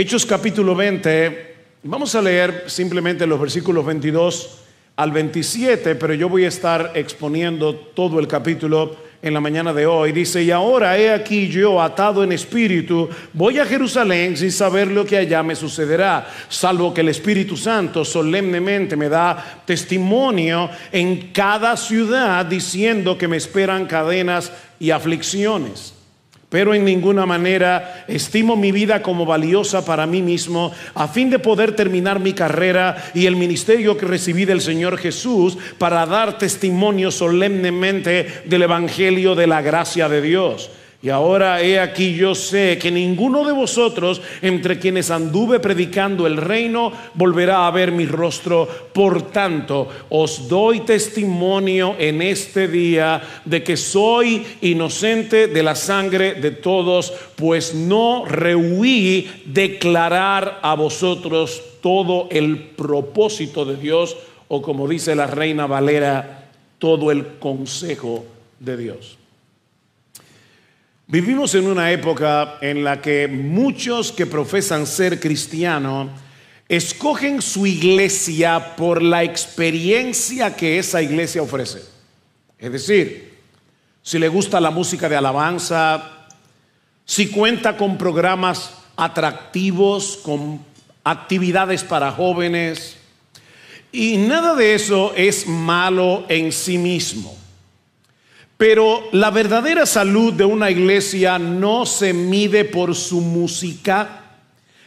Hechos capítulo 20, vamos a leer simplemente los versículos 22 al 27, pero yo voy a estar exponiendo todo el capítulo en la mañana de hoy. Dice: y ahora he aquí yo, atado en espíritu, voy a Jerusalén sin saber lo que allá me sucederá, salvo que el Espíritu Santo solemnemente me da testimonio en cada ciudad, diciendo que me esperan cadenas y aflicciones. Pero en ninguna manera estimo mi vida como valiosa para mí mismo, a fin de poder terminar mi carrera y el ministerio que recibí del Señor Jesús, para dar testimonio solemnemente del evangelio de la gracia de Dios. Y ahora he aquí, yo sé que ninguno de vosotros, entre quienes anduve predicando el reino, volverá a ver mi rostro. Por tanto, os doy testimonio en este día de que soy inocente de la sangre de todos, pues no rehuí declarar a vosotros todo el propósito de Dios, o como dice la Reina Valera, todo el consejo de Dios. Vivimos en una época en la que muchos que profesan ser cristianos escogen su iglesia por la experiencia que esa iglesia ofrece. Es decir, si le gusta la música de alabanza, si cuenta con programas atractivos, con actividades para jóvenes, y nada de eso es malo en sí mismo. Pero la verdadera salud de una iglesia no se mide por su música,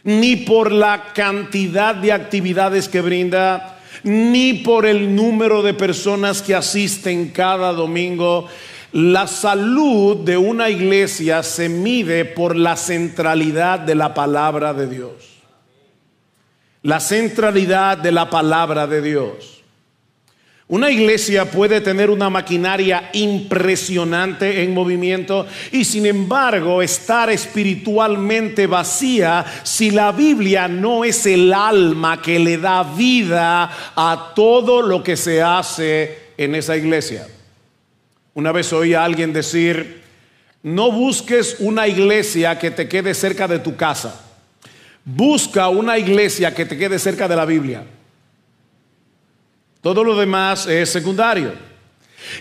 ni por la cantidad de actividades que brinda, ni por el número de personas que asisten cada domingo. La salud de una iglesia se mide por la centralidad de la palabra de Dios. La centralidad de la palabra de Dios. Una iglesia puede tener una maquinaria impresionante en movimiento y sin embargo estar espiritualmente vacía si la Biblia no es el alma que le da vida a todo lo que se hace en esa iglesia. Una vez oí a alguien decir: no busques una iglesia que te quede cerca de tu casa, busca una iglesia que te quede cerca de la Biblia. Todo lo demás es secundario.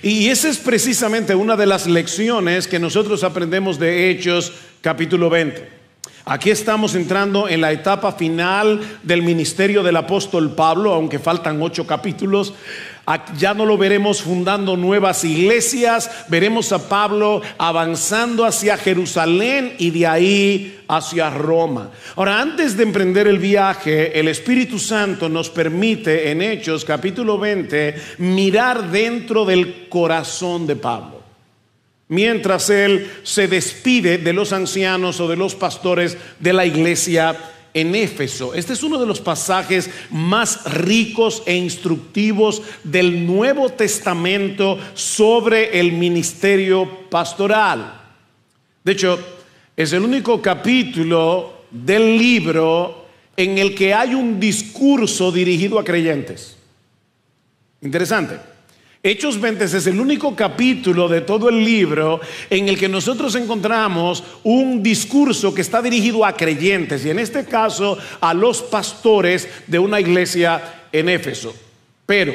Y esa es precisamente una de las lecciones que nosotros aprendemos de Hechos capítulo 20. Aquí estamos entrando en la etapa final del ministerio del apóstol Pablo, aunque faltan 8 capítulos. Ya no lo veremos fundando nuevas iglesias, veremos a Pablo avanzando hacia Jerusalén y de ahí hacia Roma. Ahora, antes de emprender el viaje, el Espíritu Santo nos permite en Hechos capítulo 20 mirar dentro del corazón de Pablo, mientras él se despide de los ancianos o de los pastores de la iglesia en Éfeso. Este es uno de los pasajes más ricos e instructivos del Nuevo Testamento sobre el ministerio pastoral. De hecho, es el único capítulo del libro en el que hay un discurso dirigido a creyentes. Interesante. Hechos 20 es el único capítulo de todo el libro en el que nosotros encontramos un discurso que está dirigido a creyentes, y en este caso a los pastores de una iglesia en Éfeso. Pero,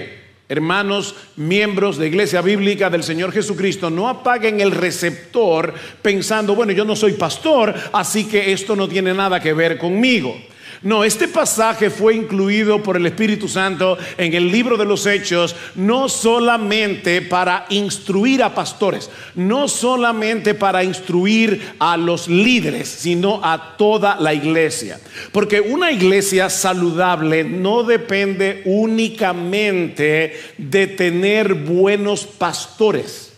hermanos, miembros de Iglesia Bíblica del Señor Jesucristo, no apaguen el receptor pensando: bueno, yo no soy pastor, así que esto no tiene nada que ver conmigo. No, este pasaje fue incluido por el Espíritu Santo en el libro de los Hechos, no solamente para instruir a pastores, no solamente para instruir a los líderes, sino a toda la iglesia. Porque una iglesia saludable no depende únicamente de tener buenos pastores.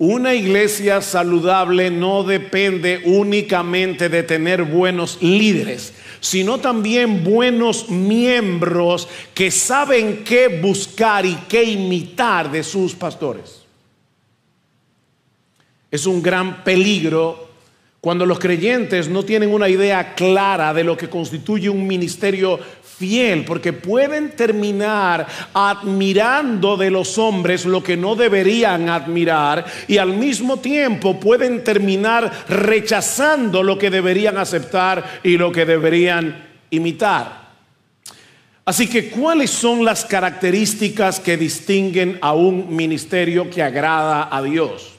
Una iglesia saludable no depende únicamente de tener buenos líderes, sino también buenos miembros que saben qué buscar y qué imitar de sus pastores. Es un gran peligro cuando los creyentes no tienen una idea clara de lo que constituye un ministerio fiel, porque pueden terminar admirando de los hombres lo que no deberían admirar, y al mismo tiempo pueden terminar rechazando lo que deberían aceptar y lo que deberían imitar. Así que, ¿cuáles son las características que distinguen a un ministerio que agrada a Dios?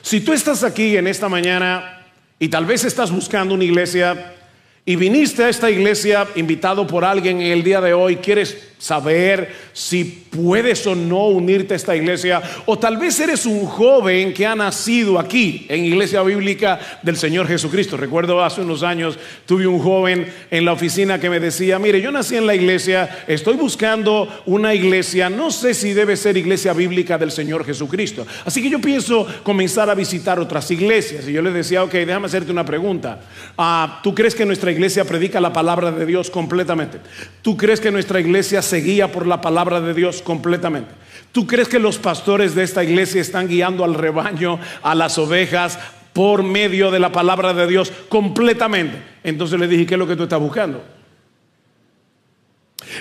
Si tú estás aquí en esta mañana y tal vez estás buscando una iglesia y viniste a esta iglesia invitado por alguien en el día de hoy, quieres saber si puedes o no unirte a esta iglesia, o tal vez eres un joven que ha nacido aquí en Iglesia Bíblica del Señor Jesucristo. Recuerdo hace unos años tuve un joven en la oficina que me decía: mire, yo nací en la iglesia, estoy buscando una iglesia, no sé si debe ser Iglesia Bíblica del Señor Jesucristo, así que yo pienso comenzar a visitar otras iglesias. Y yo le decía: ok, déjame hacerte una pregunta. ¿Tú crees que nuestra iglesia predica la palabra de Dios completamente? ¿Tú crees que nuestra iglesia se guía por la palabra de Dios completamente? ¿Tú crees que los pastores de esta iglesia están guiando al rebaño, a las ovejas, por medio de la palabra de Dios completamente? Entonces le dije: ¿qué es lo que tú estás buscando?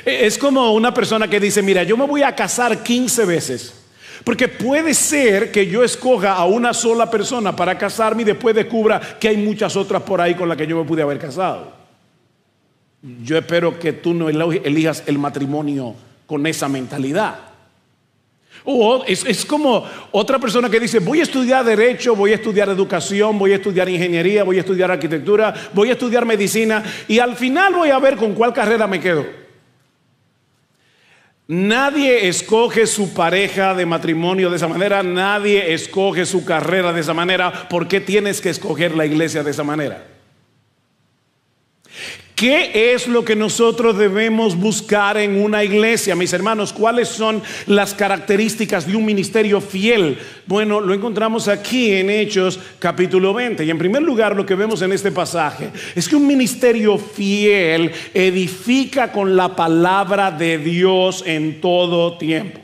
Es como una persona que dice: mira, yo me voy a casar 15 veces, porque puede ser que yo escoja a una sola persona para casarme y después descubra que hay muchas otras por ahí con las que yo me pude haber casado. Yo espero que tú no elijas el matrimonio con esa mentalidad. O es como otra persona que dice: voy a estudiar derecho, voy a estudiar educación, voy a estudiar ingeniería, voy a estudiar arquitectura, voy a estudiar medicina, y al final voy a ver con cuál carrera me quedo. Nadie escoge su pareja de matrimonio de esa manera, nadie escoge su carrera de esa manera. ¿Por qué tienes que escoger la iglesia de esa manera? ¿Qué es lo que nosotros debemos buscar en una iglesia, mis hermanos? ¿Cuáles son las características de un ministerio fiel? Bueno, lo encontramos aquí en Hechos capítulo 20. Y en primer lugar, lo que vemos en este pasaje es que un ministerio fiel edifica con la palabra de Dios en todo tiempo.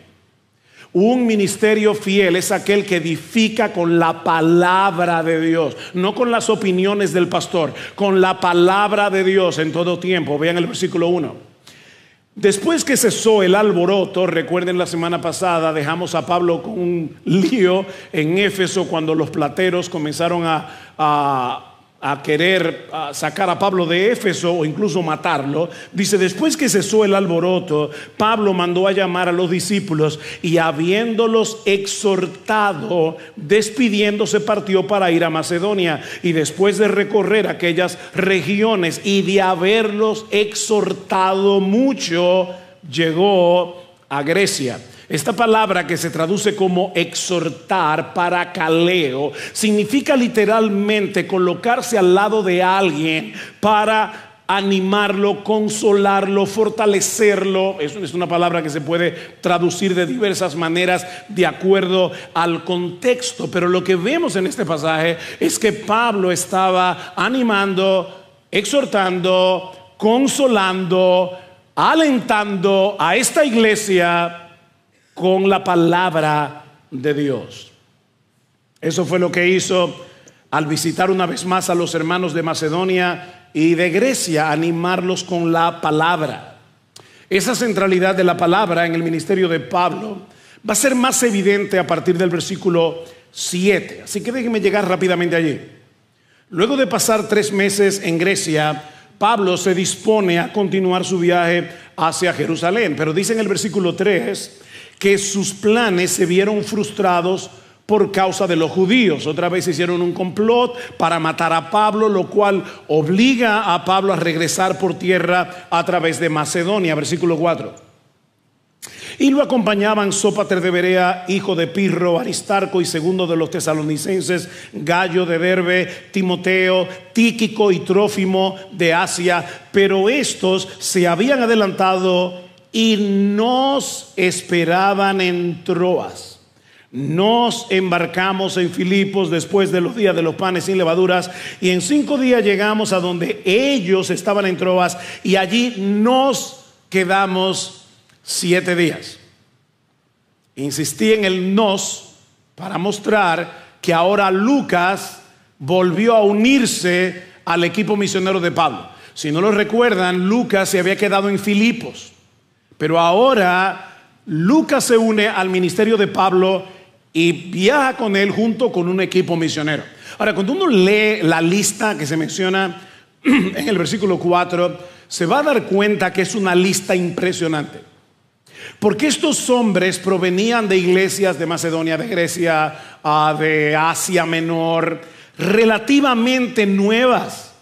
Un ministerio fiel es aquel que edifica con la palabra de Dios, no con las opiniones del pastor, con la palabra de Dios en todo tiempo. Vean el versículo 1. Después que cesó el alboroto, recuerden la semana pasada dejamos a Pablo con un lío en Éfeso cuando los plateros comenzaron a querer sacar a Pablo de Éfeso o incluso matarlo. Dice: después que cesó el alboroto, Pablo mandó a llamar a los discípulos y, habiéndolos exhortado, despidiéndose, partió para ir a Macedonia. Y después de recorrer aquellas regiones y de haberlos exhortado mucho, llegó a Grecia. Esta palabra, que se traduce como exhortar, paracaleo, significa literalmente colocarse al lado de alguien para animarlo, consolarlo, fortalecerlo. Eso es una palabra que se puede traducir de diversas maneras de acuerdo al contexto. Pero lo que vemos en este pasaje es que Pablo estaba animando, exhortando, consolando, alentando a esta iglesia con la palabra de Dios. Eso fue lo que hizo al visitar una vez más a los hermanos de Macedonia y de Grecia, animarlos con la palabra. Esa centralidad de la palabra en el ministerio de Pablo va a ser más evidente a partir del versículo 7. Así que déjenme llegar rápidamente allí. Luego de pasar 3 meses en Grecia, Pablo se dispone a continuar su viaje hacia Jerusalén. Pero dice en el versículo 3 que sus planes se vieron frustrados por causa de los judíos. Otra vez hicieron un complot para matar a Pablo, lo cual obliga a Pablo a regresar por tierra a través de Macedonia. Versículo 4. Y lo acompañaban Sópater de Berea, hijo de Pirro, Aristarco y segundo de los tesalonicenses, Gallo de Derbe, Timoteo, Tíquico y Trófimo de Asia. Pero estos se habían adelantado y nos esperaban en Troas. Nos embarcamos en Filipos después de los días de los panes sin levaduras, y en 5 días llegamos a donde ellos estaban en Troas, y allí nos quedamos 7 días. Insistí en el nos para mostrar que ahora Lucas volvió a unirse al equipo misionero de Pablo. Si no lo recuerdan, Lucas se había quedado en Filipos, pero ahora Lucas se une al ministerio de Pablo y viaja con él junto con un equipo misionero. Ahora, cuando uno lee la lista que se menciona en el versículo 4, se va a dar cuenta que es una lista impresionante, porque estos hombres provenían de iglesias de Macedonia, de Grecia, de Asia Menor, relativamente nuevas,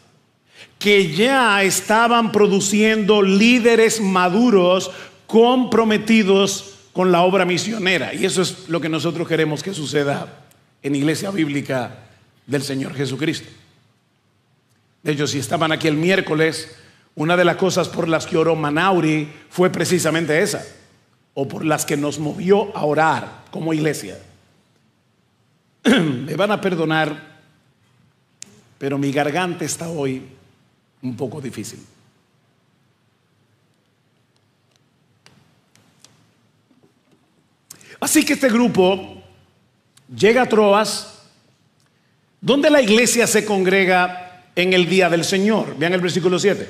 que ya estaban produciendo líderes maduros comprometidos con la obra misionera. Y eso es lo que nosotros queremos que suceda en Iglesia Bíblica del Señor Jesucristo. De hecho, si estaban aquí el miércoles, una de las cosas por las que oró Manauri fue precisamente esa, o por las que nos movió a orar como iglesia. Me van a perdonar, pero mi garganta está hoy un poco difícil. Así que este grupo llega a Troas, donde la iglesia se congrega en el día del Señor. Vean el versículo 7.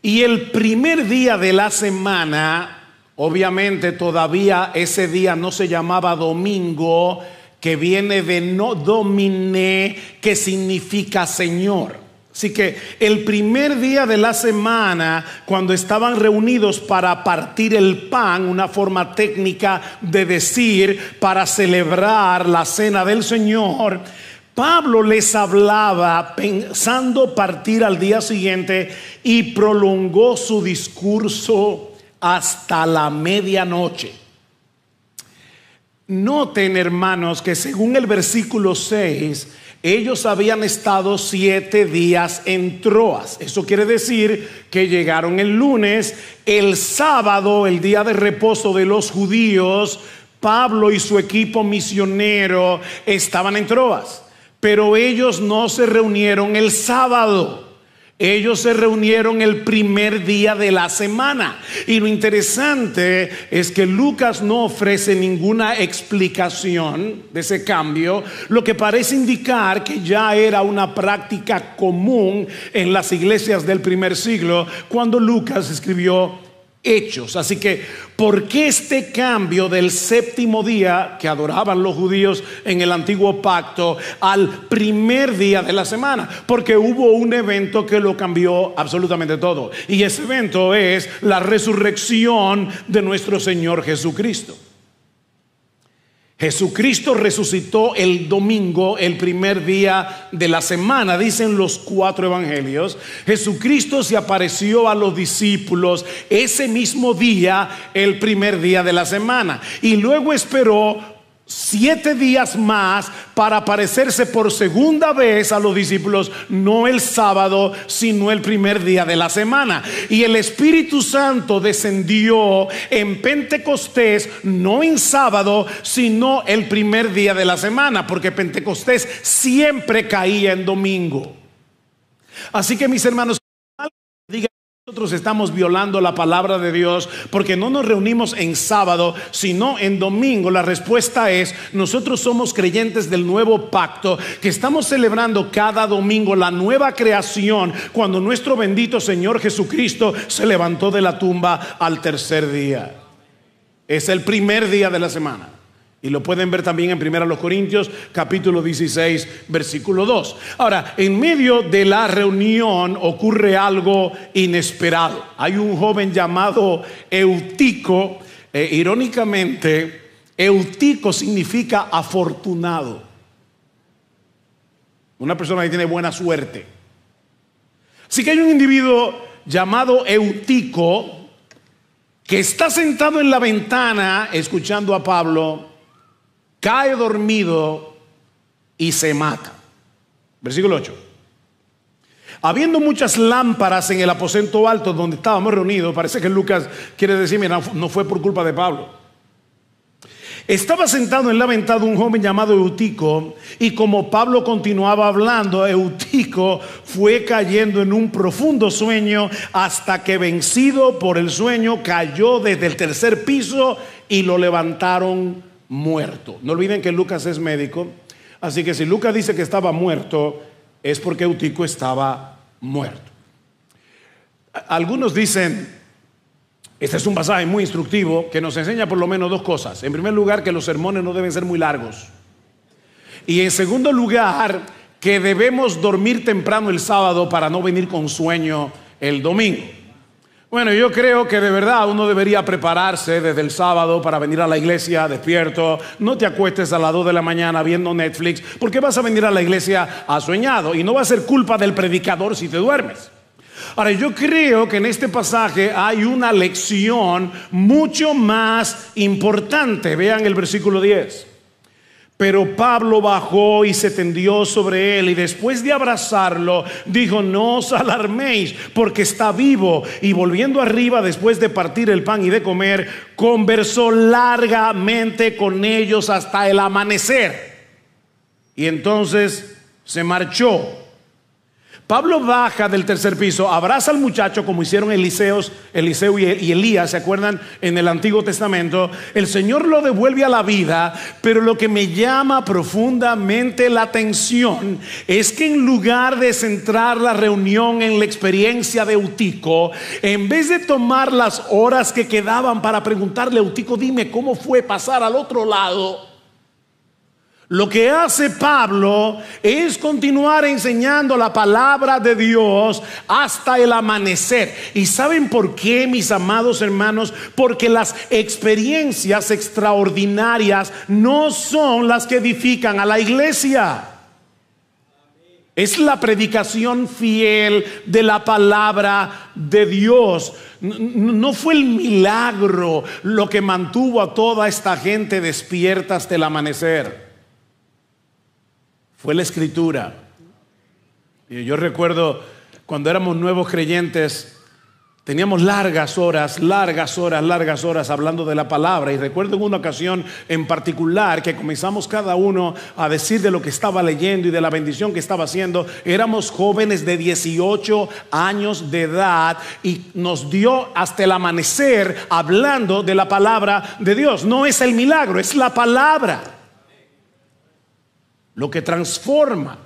Y el primer día de la semana, obviamente todavía ese día no se llamaba domingo, que viene de no domine, que significa Señor. Así que el primer día de la semana, cuando estaban reunidos para partir el pan, una forma técnica de decir para celebrar la cena del Señor, Pablo les hablaba pensando partir al día siguiente y prolongó su discurso hasta la medianoche. Noten, hermanos, que según el versículo 6, ellos habían estado 7 días en Troas. Eso quiere decir que llegaron el lunes. El sábado, el día de reposo de los judíos, Pablo y su equipo misionero estaban en Troas. Pero ellos no se reunieron el sábado. Ellos se reunieron el primer día de la semana. Y lo interesante es que Lucas no ofrece ninguna explicación de ese cambio, lo que parece indicar que ya era una práctica común en las iglesias del primer siglo cuando Lucas escribió Hechos. Así que, ¿por qué este cambio del séptimo día que adoraban los judíos en el antiguo pacto al primer día de la semana? Porque hubo un evento que lo cambió absolutamente todo, y ese evento es la resurrección de nuestro Señor Jesucristo. Jesucristo resucitó el domingo, el primer día de la semana, dicen los 4 evangelios. Jesucristo se apareció a los discípulos ese mismo día, el primer día de la semana, y luego esperó 7 días más para aparecerse por segunda vez a los discípulos, no el sábado, sino el primer día de la semana. Y el Espíritu Santo descendió en Pentecostés, no en sábado, sino el primer día de la semana, porque Pentecostés siempre caía en domingo. Así que, mis hermanos, digan, nosotros estamos violando la palabra de Dios porque no nos reunimos en sábado, sino en domingo. La respuesta es: nosotros somos creyentes del nuevo pacto, que estamos celebrando cada domingo la nueva creación, cuando nuestro bendito Señor Jesucristo se levantó de la tumba al tercer día. Es el primer día de la semana. Y lo pueden ver también en 1 Corintios capítulo 16 versículo 2. Ahora, en medio de la reunión ocurre algo inesperado. Hay un joven llamado Eutico. Irónicamente, Eutico significa afortunado, una persona que tiene buena suerte. Así que hay un individuo llamado Eutico que está sentado en la ventana escuchando a Pablo, cae dormido y se mata. Versículo 8. Habiendo muchas lámparas en el aposento alto donde estábamos reunidos, parece que Lucas quiere decir, mira, no fue por culpa de Pablo. Estaba sentado en la ventana un joven llamado Eutico, y como Pablo continuaba hablando, Eutico fue cayendo en un profundo sueño, hasta que, vencido por el sueño, cayó desde el tercer piso y lo levantaron muerto. No olviden que Lucas es médico, Así que si Lucas dice que estaba muerto, es porque Eutico estaba muerto. Algunos dicen, este es un pasaje muy instructivo que nos enseña por lo menos dos cosas. En primer lugar, que los sermones no deben ser muy largos. Y en segundo lugar, que debemos dormir temprano el sábado para no venir con sueño el domingo. Bueno, yo creo que de verdad uno debería prepararse desde el sábado para venir a la iglesia despierto. No te acuestes a las 2 de la mañana viendo Netflix, porque vas a venir a la iglesia asueñado y no va a ser culpa del predicador si te duermes. Ahora, yo creo que en este pasaje hay una lección mucho más importante. Vean el versículo 10. Pero Pablo bajó y se tendió sobre él, y después de abrazarlo dijo: no os alarméis, porque está vivo. Y volviendo arriba, después de partir el pan y de comer, conversó largamente con ellos hasta el amanecer. Y entonces se marchó. Pablo baja del tercer piso, abraza al muchacho como hicieron Eliseo y Elías, ¿se acuerdan? En el Antiguo Testamento. El Señor lo devuelve a la vida, pero lo que me llama profundamente la atención es que en lugar de centrar la reunión en la experiencia de Eutico, en vez de tomar las horas que quedaban para preguntarle a Eutico: dime cómo fue pasar al otro lado, lo que hace Pablo es continuar enseñando la palabra de Dios hasta el amanecer. ¿Y saben por qué, mis amados hermanos? Porque las experiencias extraordinarias no son las que edifican a la iglesia. Es la predicación fiel de la palabra de Dios. No fue el milagro lo que mantuvo a toda esta gente despierta hasta el amanecer. Fue la escritura. Y yo recuerdo cuando éramos nuevos creyentes, teníamos largas horas hablando de la palabra. Y recuerdo en una ocasión en particular que comenzamos cada uno a decir de lo que estaba leyendo y de la bendición que estaba haciendo. Éramos jóvenes de 18 años de edad y nos dio hasta el amanecer hablando de la palabra de Dios. No es el milagro, es la palabra lo que transforma.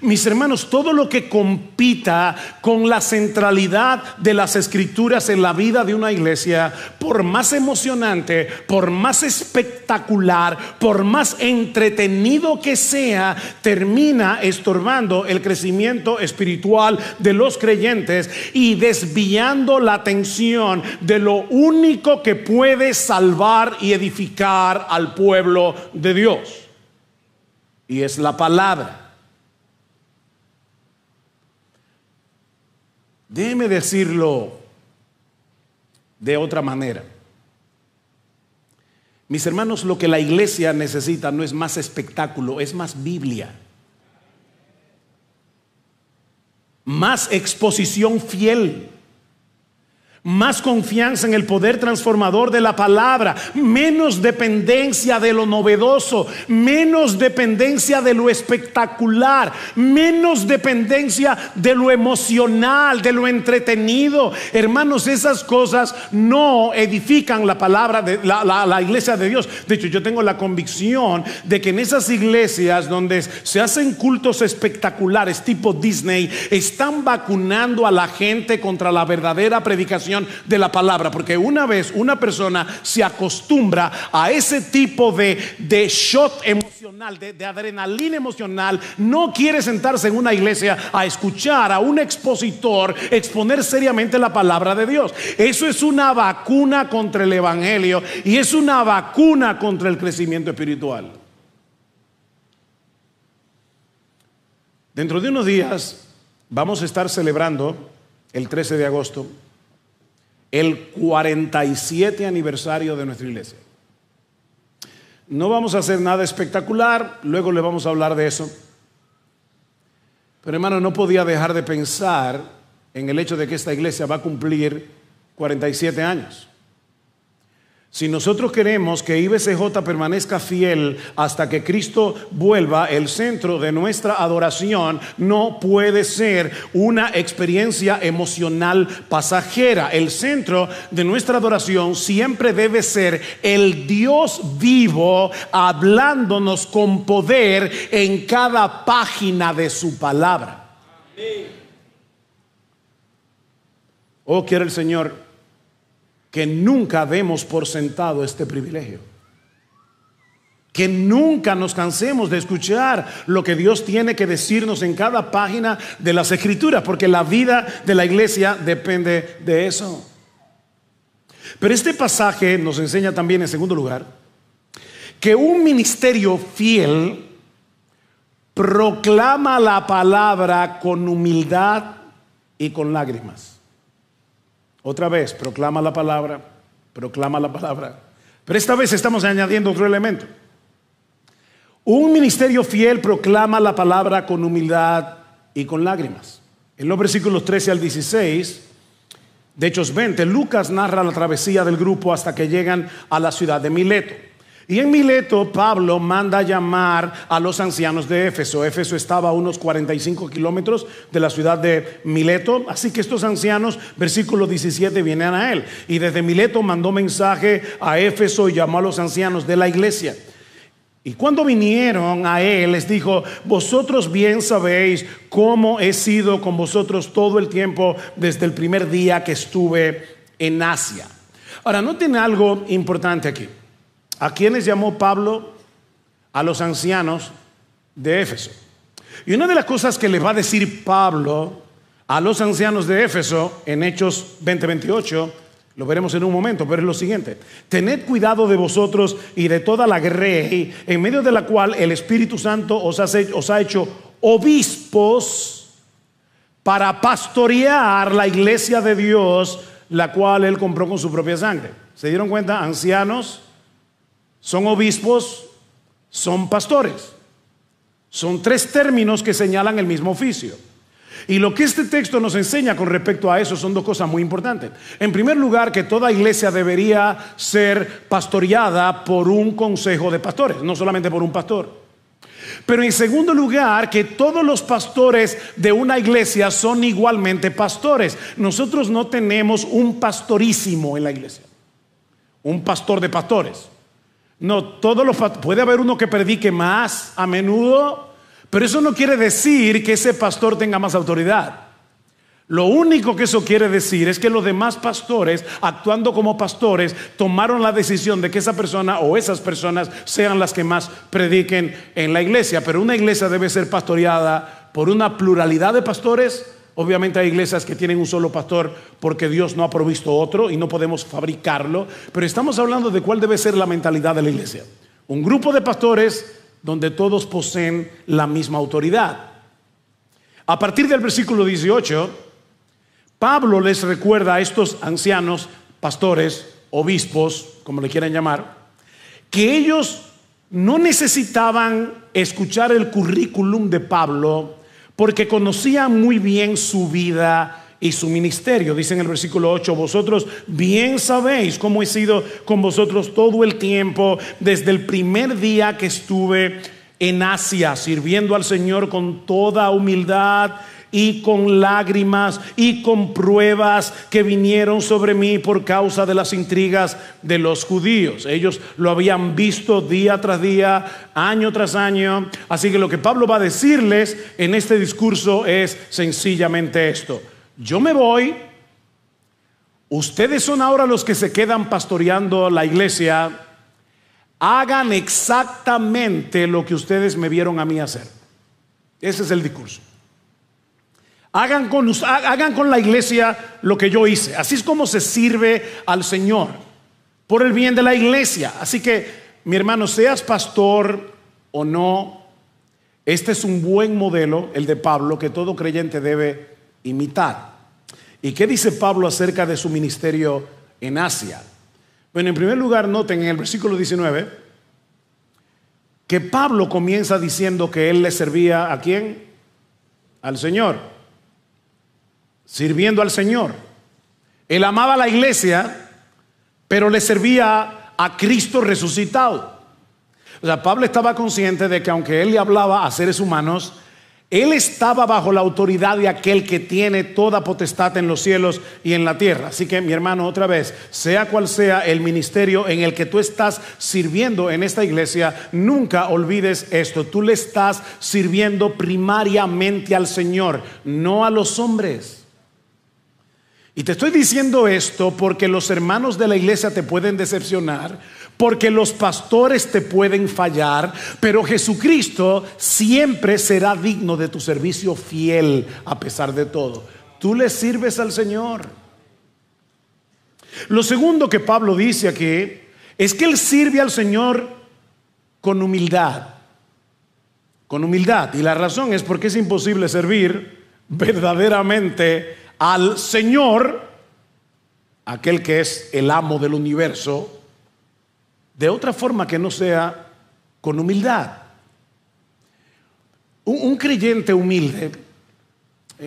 Mis hermanos, todo lo que compita con la centralidad de las escrituras en la vida de una iglesia, por más emocionante, por más espectacular, por más entretenido que sea, termina estorbando el crecimiento espiritual de los creyentes y desviando la atención de lo único que puede salvar y edificar al pueblo de Dios, y es la palabra. Déjeme decirlo de otra manera. Mis hermanos, lo que la iglesia necesita no es más espectáculo, es más Biblia, más exposición fiel, más confianza en el poder transformador de la palabra, menos dependencia de lo novedoso, menos dependencia de lo espectacular, menos dependencia de lo emocional, de lo entretenido. Hermanos, esas cosas no edifican la palabra de la iglesia de Dios. De hecho, yo tengo la convicción de que en esas iglesias donde se hacen cultos espectaculares tipo Disney, están vacunando a la gente contra la verdadera predicación de la palabra, porque una vez una persona se acostumbra a ese tipo de shot emocional, de adrenalina emocional, no quiere sentarse en una iglesia a escuchar a un expositor exponer seriamente la palabra de Dios. Eso es una vacuna contra el evangelio y es una vacuna contra el crecimiento espiritual. Dentro de unos días vamos a estar celebrando el 13 de agosto el 47 aniversario de nuestra iglesia. No vamos a hacer nada espectacular, luego le vamos a hablar de eso. Pero hermano, no podía dejar de pensar en el hecho de que esta iglesia va a cumplir 47 años. Si nosotros queremos que IBCJ permanezca fiel hasta que Cristo vuelva, el centro de nuestra adoración no puede ser una experiencia emocional pasajera. El centro de nuestra adoración siempre debe ser el Dios vivo hablándonos con poder en cada página de su palabra. Oh, quiere el Señor que nunca demos por sentado este privilegio, que nunca nos cansemos de escuchar lo que Dios tiene que decirnos en cada página de las Escrituras, porque la vida de la iglesia depende de eso. Pero este pasaje nos enseña también, en segundo lugar, que un ministerio fiel proclama la palabra con humildad y con lágrimas. Otra vez, proclama la palabra, proclama la palabra. Pero esta vez estamos añadiendo otro elemento. Un ministerio fiel proclama la palabra con humildad y con lágrimas. En los versículos 13 al 16 de Hechos 20, Lucas narra la travesía del grupo hasta que llegan a la ciudad de Mileto. Y en Mileto, Pablo manda llamar a los ancianos de Éfeso. Éfeso estaba a unos 45 kilómetros de la ciudad de Mileto. Así que estos ancianos, versículo 17, vienen a él. Y desde Mileto mandó mensaje a Éfeso y llamó a los ancianos de la iglesia. Y cuando vinieron a él, les dijo: vosotros bien sabéis cómo he sido con vosotros todo el tiempo desde el primer día que estuve en Asia. Ahora, noten algo importante aquí. ¿A quiénes llamó Pablo? A los ancianos de Éfeso. Y una de las cosas que les va a decir Pablo a los ancianos de Éfeso en Hechos 20:28, lo veremos en un momento, pero es lo siguiente: tened cuidado de vosotros y de toda la grey en medio de la cual el Espíritu Santo os ha hecho obispos para pastorear la iglesia de Dios, la cual él compró con su propia sangre. ¿Se dieron cuenta? Ancianos son obispos, son pastores. Son tres términos que señalan el mismo oficio. Y lo que este texto nos enseña con respecto a eso son dos cosas muy importantes. En primer lugar, que toda iglesia debería ser pastoreada por un consejo de pastores, no solamente por un pastor. Pero en segundo lugar, que todos los pastores de una iglesia son igualmente pastores. Nosotros no tenemos un pastorísimo en la iglesia, un pastor de pastores. No, puede haber uno que predique más a menudo, pero eso no quiere decir que ese pastor tenga más autoridad. Lo único que eso quiere decir es que los demás pastores, actuando como pastores, tomaron la decisión de que esa persona o esas personas sean las que más prediquen en la iglesia. Pero una iglesia debe ser pastoreada por una pluralidad de pastores. Obviamente hay iglesias que tienen un solo pastor porque Dios no ha provisto otro y no podemos fabricarlo. Pero estamos hablando de cuál debe ser la mentalidad de la iglesia. Un grupo de pastores donde todos poseen la misma autoridad. A partir del versículo 18, Pablo les recuerda a estos ancianos, pastores, obispos, como le quieran llamar, que ellos no necesitaban escuchar el currículum de Pablo porque conocían muy bien su vida y su ministerio. Dice en el versículo 8: vosotros bien sabéis cómo he sido con vosotros todo el tiempo desde el primer día que estuve en Asia, sirviendo al Señor con toda humildad y con lágrimas y con pruebas que vinieron sobre mí por causa de las intrigas de los judíos. Ellos lo habían visto día tras día, año tras año. Así que lo que Pablo va a decirles en este discurso es sencillamente esto: yo me voy, ustedes son ahora los que se quedan pastoreando la iglesia, hagan exactamente lo que ustedes me vieron a mí hacer. Ese es el discurso. Hagan con la iglesia lo que yo hice. Así es como se sirve al Señor, por el bien de la iglesia. Así que, mi hermano, seas pastor o no, este es un buen modelo, el de Pablo, que todo creyente debe imitar. ¿Y qué dice Pablo acerca de su ministerio en Asia? Bueno, en primer lugar, noten en el versículo 19 que Pablo comienza diciendo que él le servía ¿a quién? Al Señor. Sirviendo al Señor. Él amaba a la iglesia, pero le servía a Cristo resucitado. O sea, Pablo estaba consciente de que aunque él le hablaba a seres humanos, él estaba bajo la autoridad de aquel que tiene toda potestad en los cielos y en la tierra. Así que, mi hermano, otra vez, sea cual sea el ministerio en el que tú estás sirviendo en esta iglesia, nunca olvides esto: tú le estás sirviendo primariamente al Señor, no a los hombres. Y te estoy diciendo esto porque los hermanos de la iglesia te pueden decepcionar, porque los pastores te pueden fallar, pero Jesucristo siempre será digno de tu servicio fiel a pesar de todo. Tú le sirves al Señor. Lo segundo que Pablo dice aquí es que él sirve al Señor con humildad. Con humildad. Y la razón es porque es imposible servir verdaderamente al Señor, aquel que es el amo del universo, de otra forma que no sea con humildad. Un creyente humilde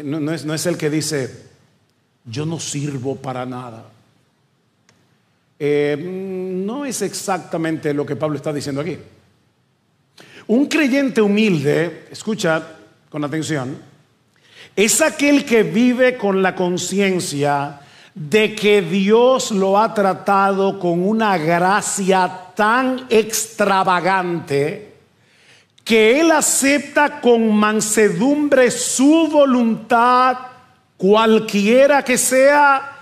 no es el que dice: yo no sirvo para nada. No es exactamente lo que Pablo está diciendo aquí. Un creyente humilde, escucha con atención, es aquel que vive con la conciencia de que Dios lo ha tratado con una gracia tan extravagante que él acepta con mansedumbre su voluntad, cualquiera que sea,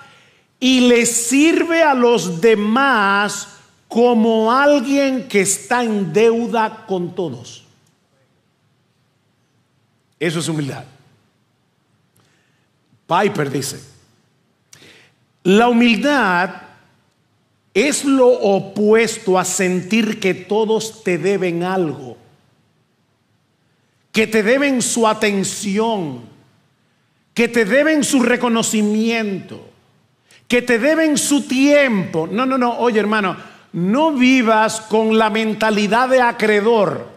y le sirve a los demás como alguien que está en deuda con todos. Eso es humildad. Piper dice: la humildad es lo opuesto a sentir que todos te deben algo, que te deben su atención, que te deben su reconocimiento, que te deben su tiempo. No, oye, hermano, no vivas con la mentalidad de acreedor.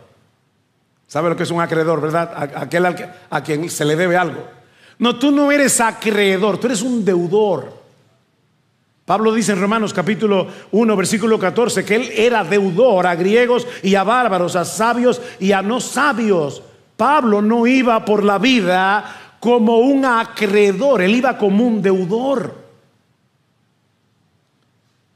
¿Sabe lo que es un acreedor, verdad? Aquel a quien se le debe algo. No, tú no eres acreedor, tú eres un deudor. Pablo dice en Romanos capítulo 1 versículo 14 que él era deudor a griegos y a bárbaros, a sabios y a no sabios. Pablo no iba por la vida como un acreedor, él iba como un deudor.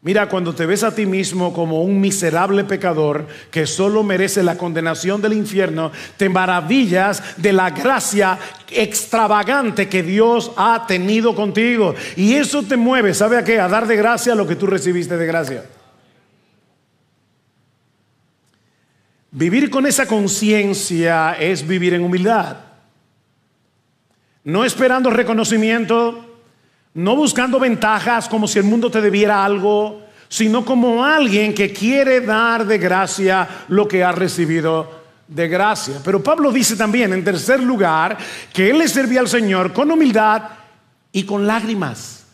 Mira, cuando te ves a ti mismo como un miserable pecador que solo merece la condenación del infierno, te maravillas de la gracia extravagante que Dios ha tenido contigo. Y eso te mueve, ¿sabe a qué? A dar de gracia lo que tú recibiste de gracia. Vivir con esa conciencia es vivir en humildad. No esperando reconocimiento, no buscando ventajas como si el mundo te debiera algo, sino como alguien que quiere dar de gracia lo que ha recibido de gracia. Pero Pablo dice también, en tercer lugar, que él le servía al Señor con humildad y con lágrimas.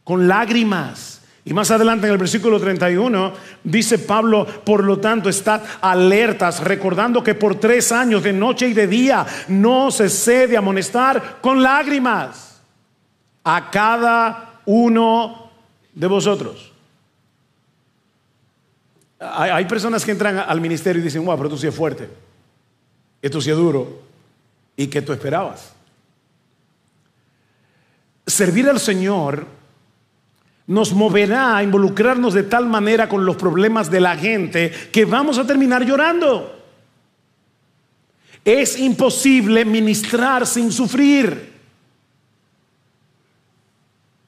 Con lágrimas. Y más adelante en el versículo 31 dice Pablo: por lo tanto, estad alertas, recordando que por 3 años de noche y de día no cesé de amonestar con lágrimas a cada uno de vosotros. Hay personas que entran al ministerio y dicen: wow, pero esto sí es fuerte, esto sí es duro. ¿Y qué tú esperabas? Servir al Señor nos moverá a involucrarnos de tal manera con los problemas de la gente que vamos a terminar llorando. Es imposible ministrar sin sufrir.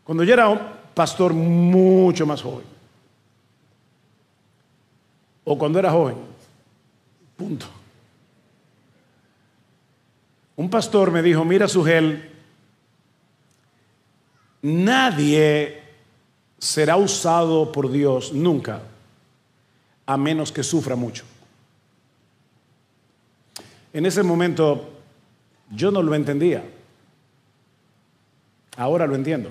Cuando yo era un pastor mucho más joven, o cuando era joven, punto, un pastor me dijo: mira, Sugel, nadie será usado por Dios nunca a menos que sufra mucho. En ese momento yo no lo entendía. Ahora lo entiendo.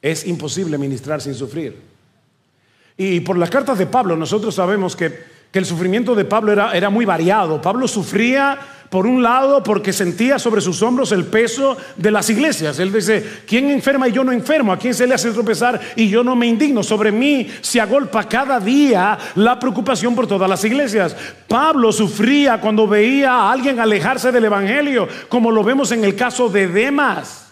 Es imposible ministrar sin sufrir. Y por las cartas de Pablo nosotros sabemos que que el sufrimiento de Pablo era muy variado. Pablo sufría, por un lado, porque sentía sobre sus hombros el peso de las iglesias. Él dice: ¿quién enferma y yo no enfermo? ¿A quién se le hace tropezar y yo no me indigno? Sobre mí se agolpa cada día la preocupación por todas las iglesias. Pablo sufría cuando veía a alguien alejarse del evangelio, como lo vemos en el caso de Demas.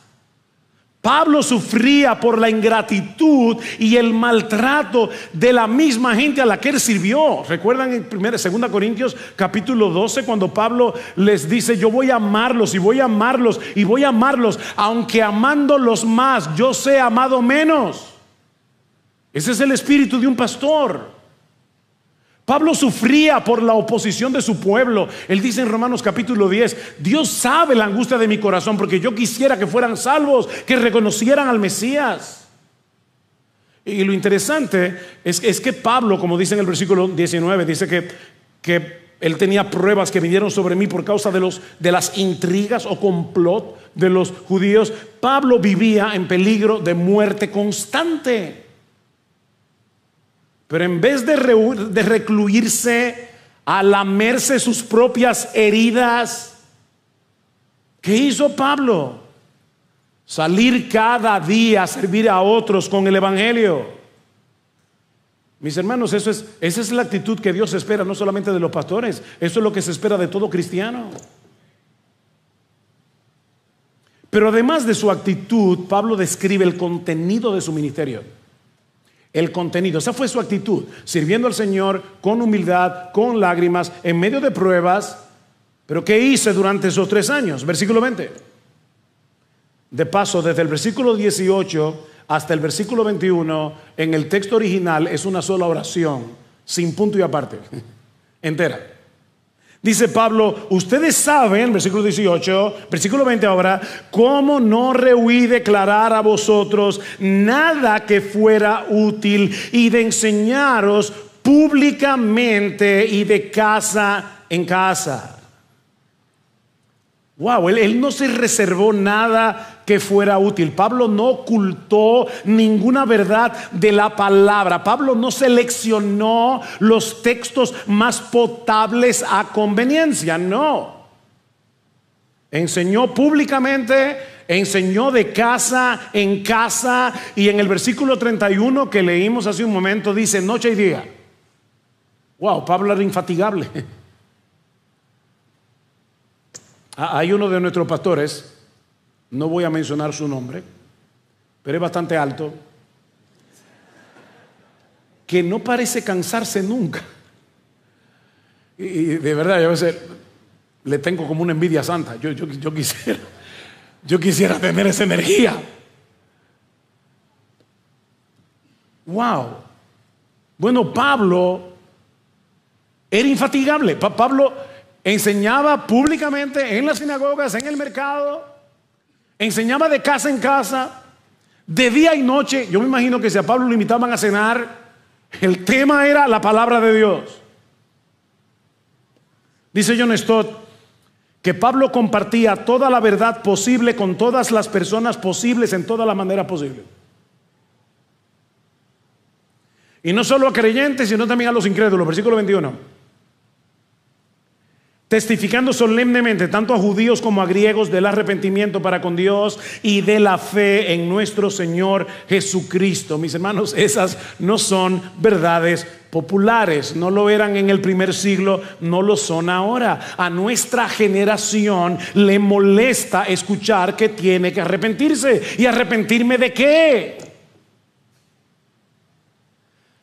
Pablo sufría por la ingratitud y el maltrato de la misma gente a la que él sirvió. ¿Recuerdan en 2 Corintios capítulo 12 cuando Pablo les dice: yo voy a amarlos y voy a amarlos y voy a amarlos, aunque amándolos más yo sea amado menos? Ese es el espíritu de un pastor. Pablo sufría por la oposición de su pueblo. Él dice en Romanos capítulo 10: Dios sabe la angustia de mi corazón, porque yo quisiera que fueran salvos, que reconocieran al Mesías. Y lo interesante es que Pablo, como dice en el versículo 19, dice que él tenía pruebas que vinieron sobre mí por causa de las intrigas o complot de los judíos. Pablo vivía en peligro de muerte constante. Pero en vez de recluirse a lamerse sus propias heridas, ¿qué hizo Pablo? Salir cada día a servir a otros con el evangelio. Mis hermanos, esa es la actitud que Dios espera, no solamente de los pastores. Eso es lo que se espera de todo cristiano. Pero además de su actitud, Pablo describe el contenido de su ministerio. El contenido, esa fue su actitud, sirviendo al Señor con humildad, con lágrimas, en medio de pruebas. Pero ¿qué hice durante esos 3 años? Versículo 20. De paso, desde el versículo 18 hasta el versículo 21, en el texto original es una sola oración, sin punto y aparte, entera. Dice Pablo: ustedes saben, versículo 18, versículo 20 ahora, cómo no rehuí declarar a vosotros nada que fuera útil y de enseñaros públicamente y de casa en casa. Wow, él no se reservó nada que fuera útil. Pablo no ocultó ninguna verdad de la palabra. Pablo no seleccionó los textos más potables a conveniencia, no. Enseñó públicamente, enseñó de casa en casa. Y en el versículo 31 que leímos hace un momento dice: noche y día. Wow, Pablo era infatigable. Hay uno de nuestros pastores, no voy a mencionar su nombre, pero es bastante alto, que no parece cansarse nunca. Y de verdad, yo a veces le tengo como una envidia santa. Yo quisiera tener esa energía. Wow. Bueno, Pablo era infatigable. Pablo enseñaba públicamente en las sinagogas, en el mercado, enseñaba de casa en casa, de día y noche. Yo me imagino que si a Pablo lo invitaban a cenar, el tema era la palabra de Dios. Dice John Stott que Pablo compartía toda la verdad posible con todas las personas posibles en toda la manera posible. Y no solo a creyentes, sino también a los incrédulos. Versículo 21. Testificando solemnemente tanto a judíos como a griegos del arrepentimiento para con Dios y de la fe en nuestro Señor Jesucristo. Mis hermanos, esas no son verdades populares, no lo eran en el primer siglo, no lo son ahora. A nuestra generación le molesta escuchar que tiene que arrepentirse. ¿Y arrepentirme de qué?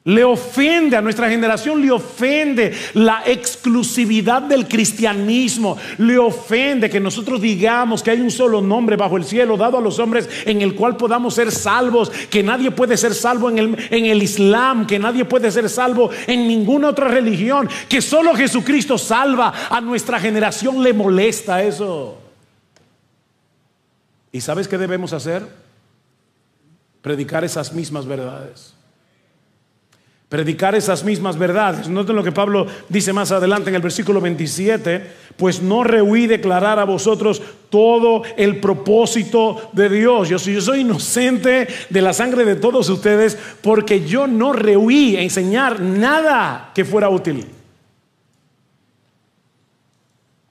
Le ofende, a nuestra generación le ofende la exclusividad del cristianismo. Le ofende que nosotros digamos que hay un solo nombre bajo el cielo dado a los hombres en el cual podamos ser salvos, que nadie puede ser salvo en el Islam, que nadie puede ser salvo en ninguna otra religión, que solo Jesucristo salva. A nuestra generación le molesta eso. ¿Y sabes qué debemos hacer? Predicar esas mismas verdades. Predicar esas mismas verdades. Noten lo que Pablo dice más adelante en el versículo 27: pues no rehuí declarar a vosotros todo el propósito de Dios. Yo soy inocente de la sangre de todos ustedes, porque yo no rehuí enseñar nada que fuera útil.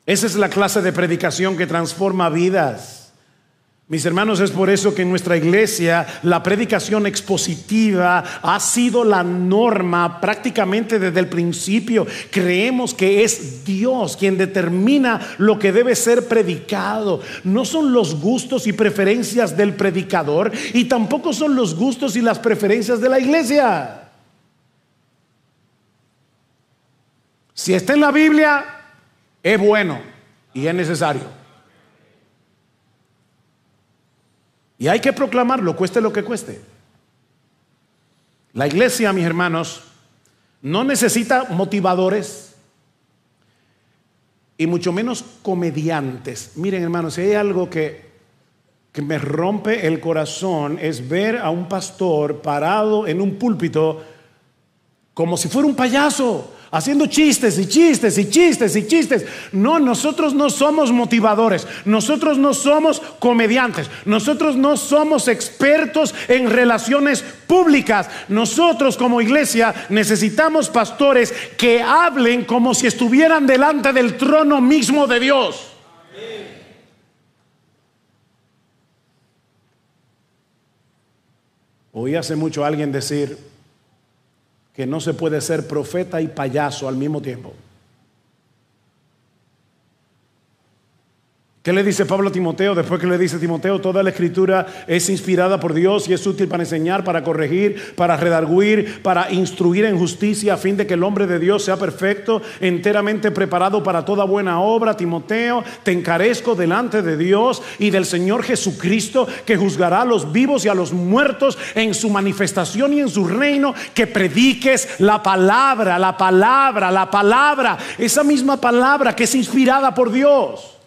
Esa es la clase de predicación que transforma vidas. Mis hermanos, es por eso que en nuestra iglesia la predicación expositiva ha sido la norma prácticamente desde el principio. Creemos que es Dios quien determina lo que debe ser predicado. No son los gustos y preferencias del predicador, y tampoco son los gustos y las preferencias de la iglesia. Si está en la Biblia, es bueno y es necesario. Y hay que proclamarlo, cueste lo que cueste. La iglesia, mis hermanos, no necesita motivadores y mucho menos comediantes. Miren, hermanos, si hay algo que me rompe el corazón, es ver a un pastor parado en un púlpito como si fuera un payaso, haciendo chistes y chistes y chistes y chistes. No, nosotros no somos motivadores, nosotros no somos comediantes, nosotros no somos expertos en relaciones públicas. Nosotros como iglesia necesitamos pastores que hablen como si estuvieran delante del trono mismo de Dios. Oí hace mucho a alguien decir que no se puede ser profeta y payaso al mismo tiempo. ¿Qué le dice Pablo a Timoteo? Después que le dice Timoteo, toda la escritura es inspirada por Dios y es útil para enseñar, para corregir, para redarguir, para instruir en justicia, a fin de que el hombre de Dios sea perfecto, enteramente preparado para toda buena obra. Timoteo, te encarezco delante de Dios y del Señor Jesucristo, que juzgará a los vivos y a los muertos en su manifestación y en su reino, que prediques la palabra, la palabra, la palabra, esa misma palabra que es inspirada por Dios.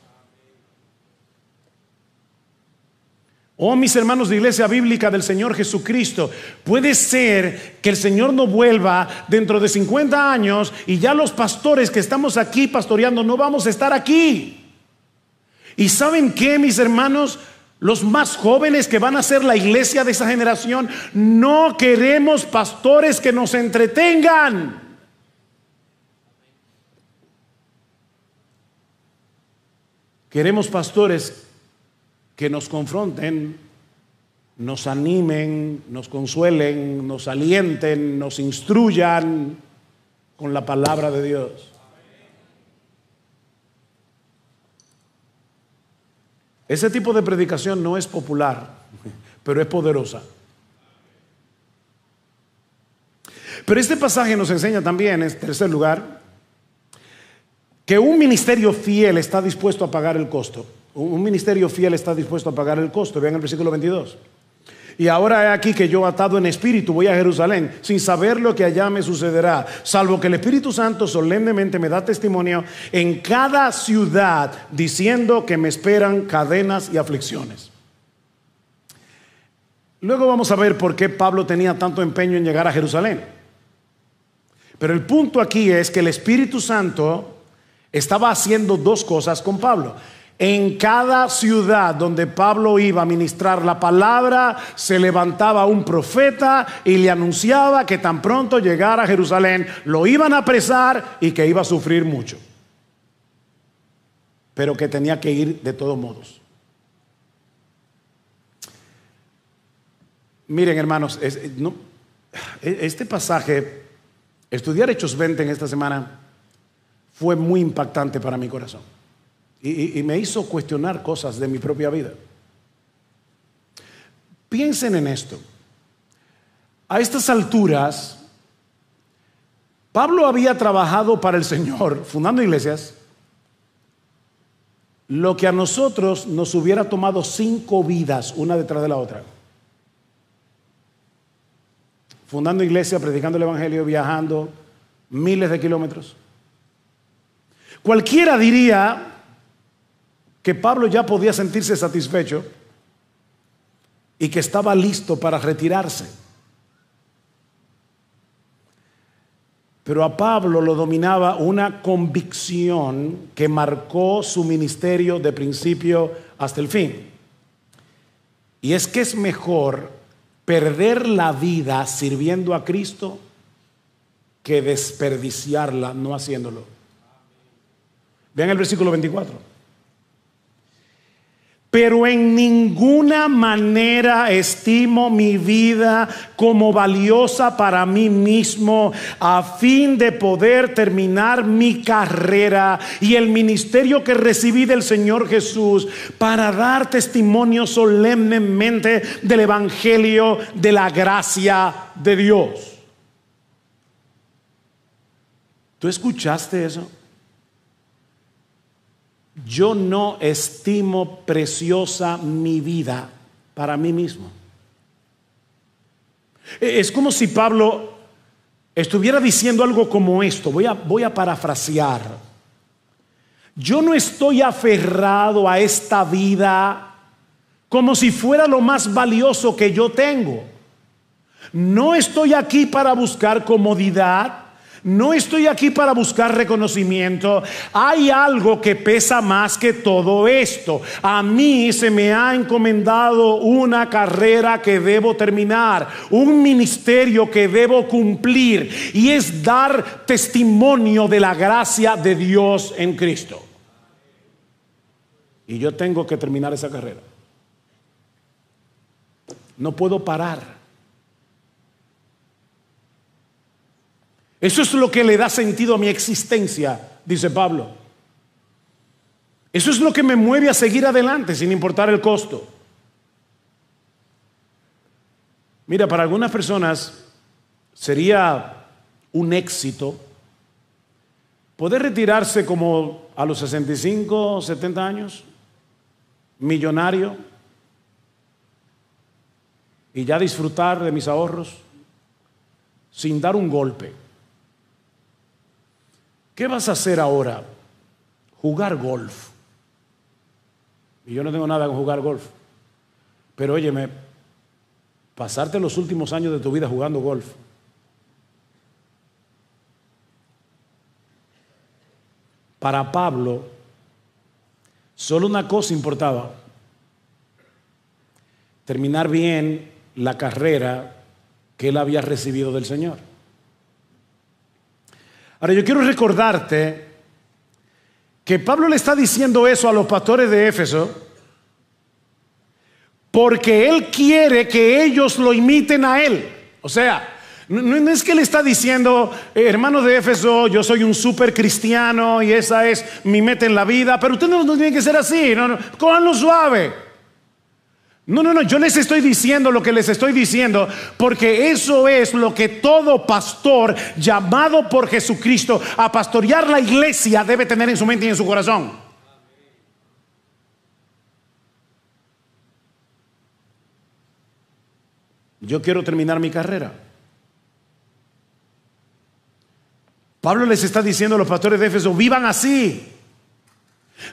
Oh, mis hermanos de Iglesia Bíblica del Señor Jesucristo, puede ser que el Señor no vuelva dentro de 50 años y ya los pastores que estamos aquí pastoreando no vamos a estar aquí. ¿Y saben qué, mis hermanos? Los más jóvenes que van a ser la iglesia de esa generación, no queremos pastores que nos entretengan. Queremos pastores que nos confronten, nos animen, nos consuelen, nos alienten, nos instruyan con la palabra de Dios. Ese tipo de predicación no es popular, pero es poderosa. Pero este pasaje nos enseña también, en tercer lugar, que un ministerio fiel está dispuesto a pagar el costo. Un ministerio fiel está dispuesto a pagar el costo. Vean el versículo 22. Y ahora he aquí que yo, atado en espíritu, voy a Jerusalén, sin saber lo que allá me sucederá, salvo que el Espíritu Santo solemnemente me da testimonio en cada ciudad, diciendo que me esperan cadenas y aflicciones. Luego vamos a ver por qué Pablo tenía tanto empeño en llegar a Jerusalén. Pero el punto aquí es que el Espíritu Santo estaba haciendo dos cosas con Pablo. En cada ciudad donde Pablo iba a ministrar la palabra, se levantaba un profeta y le anunciaba que tan pronto llegara a Jerusalén lo iban a apresar y que iba a sufrir mucho, pero que tenía que ir de todos modos. Miren, hermanos, este pasaje, estudiar Hechos 20 en esta semana, fue muy impactante para mi corazón. Y me hizo cuestionar cosas de mi propia vida. Piensen en esto. A estas alturas, Pablo había trabajado para el Señor, fundando iglesias, lo que a nosotros nos hubiera tomado 5 vidas, una detrás de la otra. Fundando iglesias, predicando el evangelio, viajando miles de kilómetros. Cualquiera diría que Pablo ya podía sentirse satisfecho y que estaba listo para retirarse. Pero a Pablo lo dominaba una convicción que marcó su ministerio de principio hasta el fin. Y es que es mejor perder la vida sirviendo a Cristo que desperdiciarla no haciéndolo. Vean el versículo 24. Pero en ninguna manera estimo mi vida como valiosa para mí mismo, a fin de poder terminar mi carrera y el ministerio que recibí del Señor Jesús, para dar testimonio solemnemente del evangelio de la gracia de Dios. ¿Tú escuchaste eso? Yo no estimo preciosa mi vida para mí mismo. Es como si Pablo estuviera diciendo algo como esto. Voy a parafrasear. Yo no estoy aferrado a esta vida como si fuera lo más valioso que yo tengo. No estoy aquí para buscar comodidad. No estoy aquí para buscar reconocimiento. Hay algo que pesa más que todo esto. A mí se me ha encomendado una carrera que debo terminar, un ministerio que debo cumplir, y es dar testimonio de la gracia de Dios en Cristo. Y yo tengo que terminar esa carrera. No puedo parar. Eso es lo que le da sentido a mi existencia, dice Pablo. Eso es lo que me mueve a seguir adelante sin importar el costo. Mira, para algunas personas sería un éxito poder retirarse como a los 65, 70 años, millonario, y ya disfrutar de mis ahorros sin dar un golpe. ¿Qué vas a hacer ahora? Jugar golf. Y yo no tengo nada con jugar golf. Pero óyeme, pasarte los últimos años de tu vida jugando golf. Para Pablo, solo una cosa importaba: terminar bien la carrera que él había recibido del Señor. Ahora, yo quiero recordarte que Pablo le está diciendo eso a los pastores de Éfeso porque él quiere que ellos lo imiten a él. O sea, no es que le está diciendo, hermanos de Éfeso, yo soy un súper cristiano y esa es mi meta en la vida, pero ustedes no tienen que ser así, cójanlo suave. No, yo les estoy diciendo lo que les estoy diciendo porque eso es lo que todo pastor llamado por Jesucristo a pastorear la iglesia debe tener en su mente y en su corazón. Yo quiero terminar mi carrera. Pablo les está diciendo a los pastores de Éfeso: vivan así.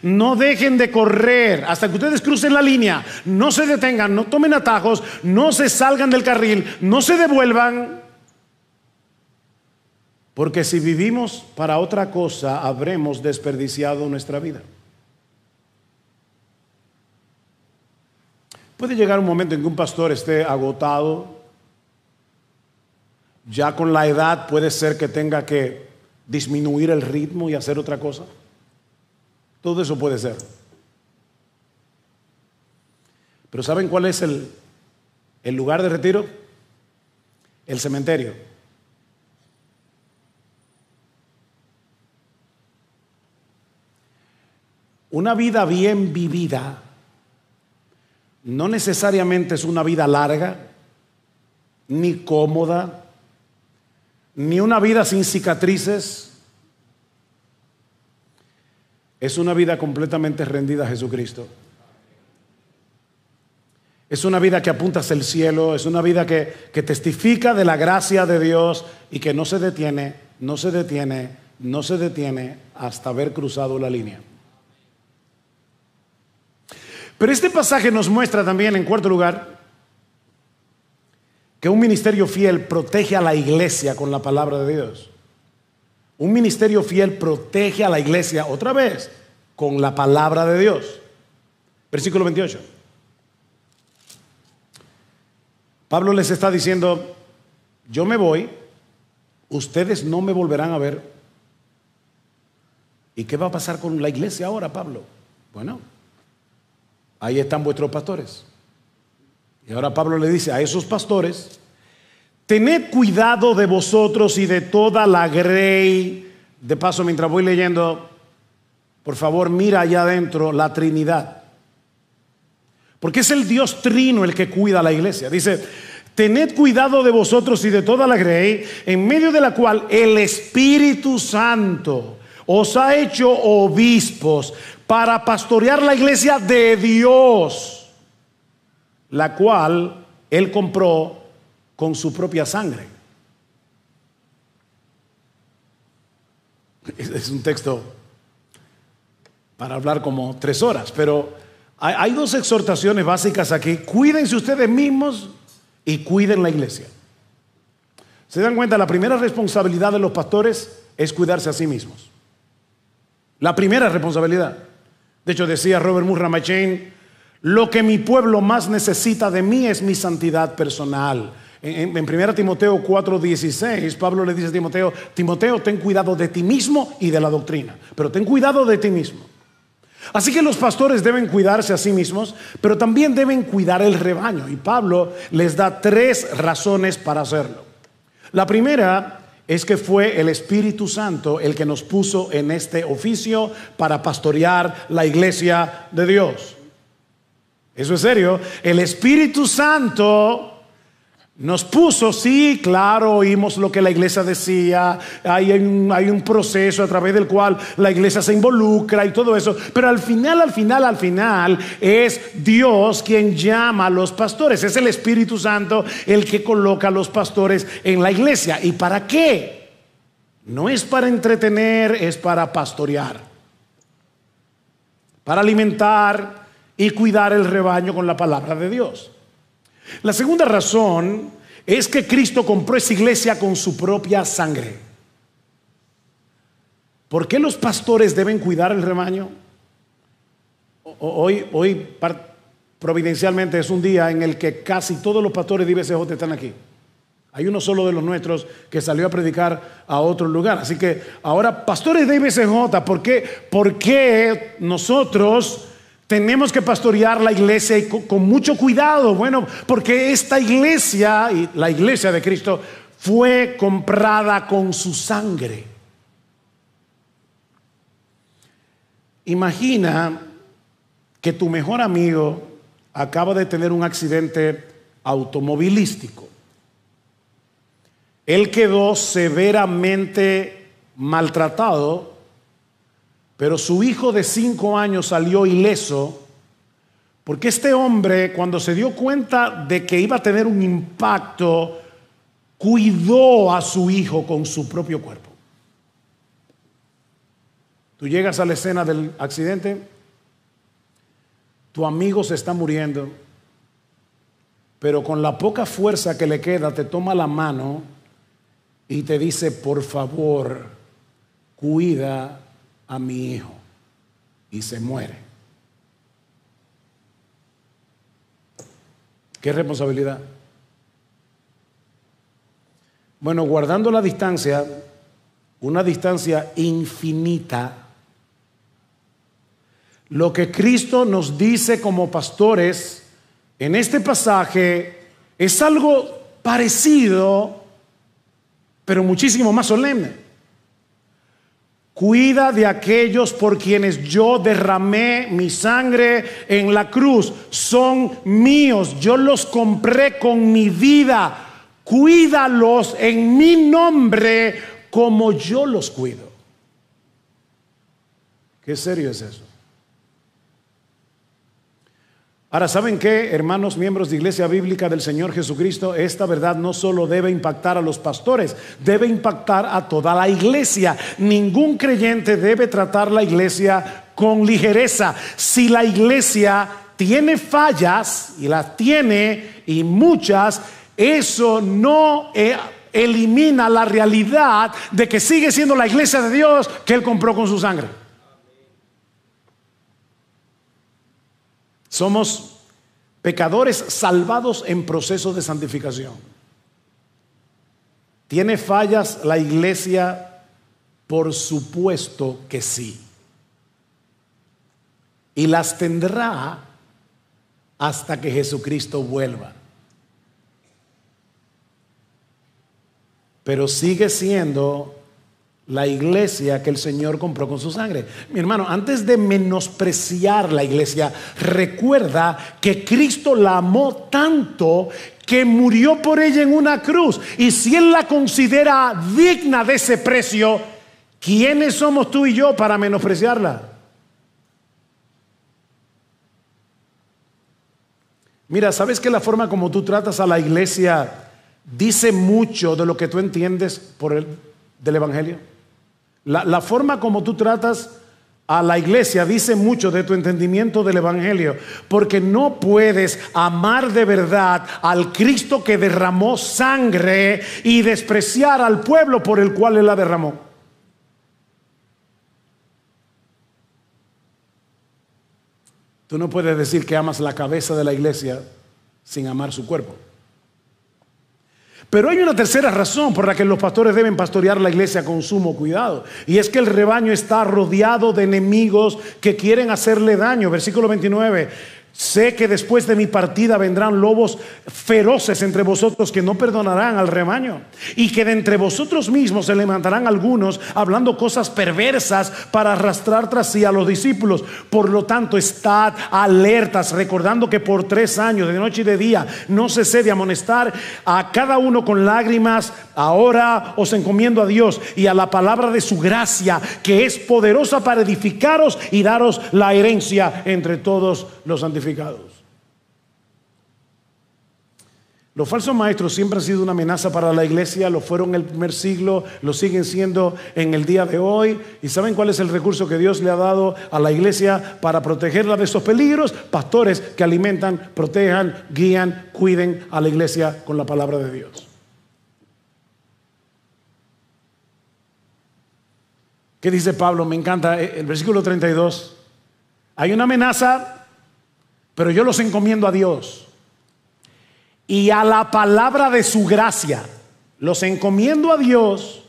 No dejen de correr hasta que ustedes crucen la línea. No se detengan, no tomen atajos, no se salgan del carril, no se devuelvan. Porque si vivimos para otra cosa, habremos desperdiciado nuestra vida. Puede llegar un momento en que un pastor esté agotado. Ya con la edad puede ser que tenga que disminuir el ritmo y hacer otra cosa. Todo eso puede ser. Pero ¿saben cuál es el lugar de retiro? El cementerio. Una vida bien vivida no necesariamente es una vida larga, ni cómoda, ni una vida sin cicatrices. Es una vida completamente rendida a Jesucristo. Es una vida que apunta hacia el cielo. Es una vida que testifica de la gracia de Dios y que no se detiene, no se detiene, no se detiene hasta haber cruzado la línea. Pero este pasaje nos muestra también, en cuarto lugar, que un ministerio fiel protege a la iglesia con la palabra de Dios. Un ministerio fiel protege a la iglesia, otra vez, con la palabra de Dios. Versículo 28. Pablo les está diciendo: yo me voy, ustedes no me volverán a ver. ¿Y qué va a pasar con la iglesia ahora, Pablo? Bueno, ahí están vuestros pastores. Y ahora Pablo le dice a esos pastores: tened cuidado de vosotros y de toda la grey. De paso, mientras voy leyendo, por favor, mira allá adentro la Trinidad. Porque es el Dios trino el que cuida a la iglesia. Dice: tened cuidado de vosotros y de toda la grey, en medio de la cual el Espíritu Santo os ha hecho obispos para pastorear la iglesia de Dios, la cual Él compró con su propia sangre. Es un texto para hablar como 3 horas, pero hay 2 exhortaciones básicas aquí. Cuídense ustedes mismos y cuiden la iglesia. ¿Se dan cuenta? La primera responsabilidad de los pastores es cuidarse a sí mismos. La primera responsabilidad. De hecho, decía Robert Murray McChain: lo que mi pueblo más necesita de mí es mi santidad personal. En 1 Timoteo 4:16, Pablo le dice a Timoteo: Timoteo, ten cuidado de ti mismo y de la doctrina, pero ten cuidado de ti mismo. Así que los pastores deben cuidarse a sí mismos, pero también deben cuidar el rebaño. Y Pablo les da 3 razones para hacerlo. La primera es que fue el Espíritu Santo el que nos puso en este oficio para pastorear la iglesia de Dios. Eso es serio. El Espíritu Santo nos puso, sí, claro, oímos lo que la iglesia decía, hay un proceso a través del cual la iglesia se involucra y todo eso, pero al final es Dios quien llama a los pastores. Es el Espíritu Santo el que coloca a los pastores en la iglesia. ¿Y para qué? No es para entretener, es para pastorear, para alimentar y cuidar el rebaño con la palabra de Dios. La segunda razón es que Cristo compró esa iglesia con su propia sangre. ¿Por qué los pastores deben cuidar el rebaño? Hoy providencialmente es un día en el que casi todos los pastores de IBCJ están aquí. Hay uno solo de los nuestros que salió a predicar a otro lugar. Así que ahora, pastores de IBCJ, ¿por qué nosotros tenemos que pastorear la iglesia y con mucho cuidado? Bueno, porque esta iglesia, y la iglesia de Cristo, fue comprada con su sangre. Imagina que tu mejor amigo acaba de tener un accidente automovilístico. Él quedó severamente maltratado, pero su hijo de 5 años salió ileso, porque este hombre, cuando se dio cuenta de que iba a tener un impacto, cuidó a su hijo con su propio cuerpo. Tú llegas a la escena del accidente, tu amigo se está muriendo, pero con la poca fuerza que le queda te toma la mano y te dice: por favor, cuida a mi hijo, y se muere. ¿Qué responsabilidad? Bueno, guardando la distancia, una distancia infinita, lo que Cristo nos dice como pastores en este pasaje es algo parecido, pero muchísimo más solemne. Cuida de aquellos por quienes yo derramé mi sangre en la cruz. Son míos, yo los compré con mi vida. Cuídalos en mi nombre como yo los cuido. ¿Qué serio es eso? Ahora, ¿saben qué, hermanos miembros de Iglesia Bíblica del Señor Jesucristo? Esta verdad no solo debe impactar a los pastores, debe impactar a toda la iglesia. Ningún creyente debe tratar la iglesia con ligereza. Si la iglesia tiene fallas, y las tiene, y muchas, eso no elimina la realidad de que sigue siendo la iglesia de Dios que Él compró con su sangre. Somos pecadores salvados en proceso de santificación. ¿Tiene fallas la iglesia Por supuesto que sí. Y las tendrá hasta que Jesucristo vuelva. Pero sigue siendo la iglesia que el Señor compró con su sangre. Mi hermano, antes de menospreciar la iglesia, recuerda que Cristo la amó tanto que murió por ella en una cruz. Y si Él la considera digna de ese precio, ¿quiénes somos tú y yo para menospreciarla? Mira, ¿sabes que la forma como tú tratas a la iglesia dice mucho de lo que tú entiendes del Evangelio? La forma como tú tratas a la iglesia dice mucho de tu entendimiento del Evangelio, porque no puedes amar de verdad al Cristo que derramó sangre y despreciar al pueblo por el cual Él la derramó. Tú no puedes decir que amas la cabeza de la iglesia sin amar su cuerpo. Pero hay una tercera razón por la que los pastores deben pastorear la iglesia con sumo cuidado, y es que el rebaño está rodeado de enemigos que quieren hacerle daño. Versículo 29: sé que después de mi partida vendrán lobos feroces entre vosotros que no perdonarán al rebaño, y que de entre vosotros mismos se levantarán algunos hablando cosas perversas para arrastrar tras sí a los discípulos. Por lo tanto, estad alertas, recordando que por 3 años, de noche y de día, no cesé de amonestar a cada uno con lágrimas. Ahora os encomiendo a Dios y a la palabra de su gracia, que es poderosa para edificaros y daros la herencia entre todos los santificados. Los falsos maestros siempre han sido una amenaza para la iglesia. Lo fueron en el primer siglo, lo siguen siendo en el día de hoy. ¿Y saben cuál es el recurso que Dios le ha dado a la iglesia para protegerla de esos peligros? Pastores que alimentan, protejan, guían, cuiden a la iglesia con la palabra de Dios. ¿Qué dice Pablo? Me encanta el versículo 32. Hay una amenaza, pero yo los encomiendo a Dios y a la palabra de su gracia. Los encomiendo a Dios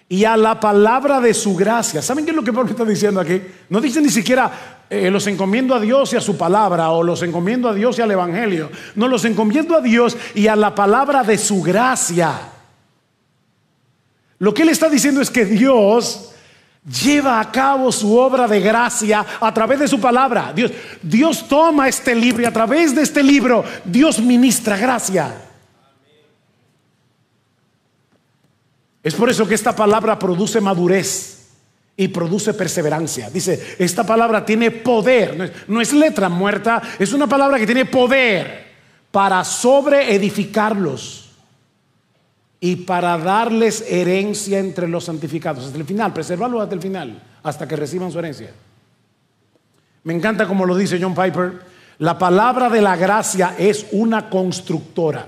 y a la palabra de su gracia. ¿Saben qué es lo que Pablo está diciendo aquí? No dice ni siquiera los encomiendo a Dios y a su palabra, o los encomiendo a Dios y al Evangelio. No, los encomiendo a Dios y a la palabra de su gracia. Lo que él está diciendo es que Dios lleva a cabo su obra de gracia a través de su palabra. Dios toma este libro y a través de este libro Dios ministra gracia. Es por eso que esta palabra produce madurez y produce perseverancia. Dice, esta palabra tiene poder, no es letra muerta, es una palabra que tiene poder para sobreedificarlos y para darles herencia entre los santificados. Hasta el final, preservarlos hasta el final, hasta que reciban su herencia. Me encanta como lo dice John Piper: la palabra de la gracia es una constructora.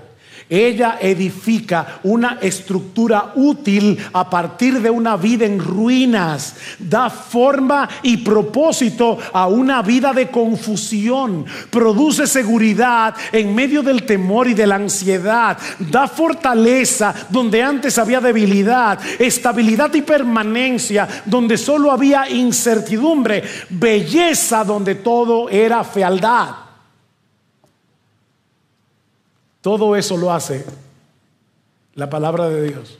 Ella edifica una estructura útil a partir de una vida en ruinas. Da forma y propósito a una vida de confusión. Produce seguridad en medio del temor y de la ansiedad. Da fortaleza donde antes había debilidad. Estabilidad y permanencia donde solo había incertidumbre. Belleza donde todo era fealdad. Todo eso lo hace la palabra de Dios.